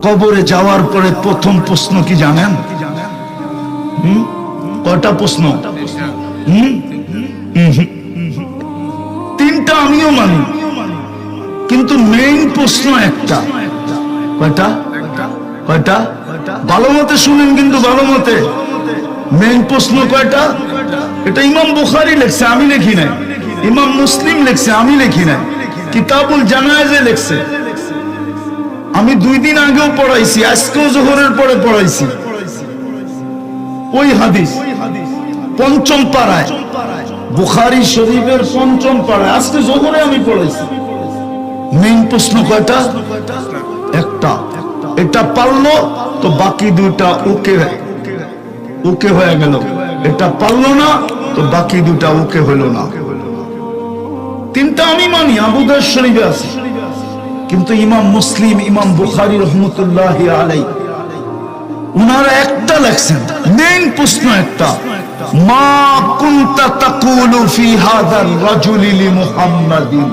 কবরে যাওয়ার পরে প্রথম প্রশ্ন কি জানেন? কয়টা প্রশ্ন? তিনটা আমিও মানি, কিন্তু মেইন প্রশ্ন একটা। কয়টা? কয়টা? ভালো মতে শুনেন, কিন্তু ভালো মতে। মেইন প্রশ্ন কয়টা? এটা ইমাম বুখারী লেখছে, আমি লিখি নাই। ইমাম মুসলিম লেখছে, আমি লিখি নাই। কিতাবুল জানায়েজে লেখছে। আমি 2 দিন আগেও পড়াইছি, আজকেও জোহরের পরে পড়াইছি ওই হাদিস। পঞ্চম পাড়ায়, বুখারী শরীফের পঞ্চম পাড়ায়, আজকে জোহরে আমি পড়াইছি। মেইন প্রশ্ন কয়টা? একটা। এটা পারলো তো বাকি দুটা ওকে ওকে হয়ে গেল। এটা পারলো না তো বাকি দুটা ওকে হইল না। তিনটা আমি মানি, আবু দাউদ শরীফে আছে। কিন্তু ইমাম মুসলিম, ইমাম বুখারী রহমতুল্লাহি আলাইহি, উনারা একটা লেখছেন, মেইন প্রশ্ন একটা, মা কুনতা তাকুলু ফি হাযার রাজুলি লিমুহাম্মাদিন।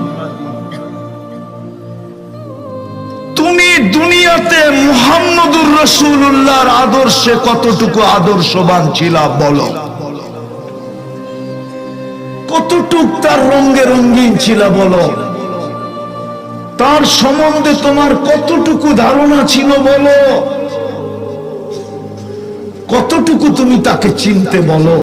তুমি দুনিয়াতে মুহাম্মদুর রাসূলুল্লাহর আদর্শে কতটুকু আদর্শবান ছিলা বলো? কতটুকু তার রঙে রঙিন ছিলা বলো? তার সম্বন্ধে তোমার কতটুকু ধারণা ছিল বলো? কতটুকু তুমি তাকে চিনতে বলো?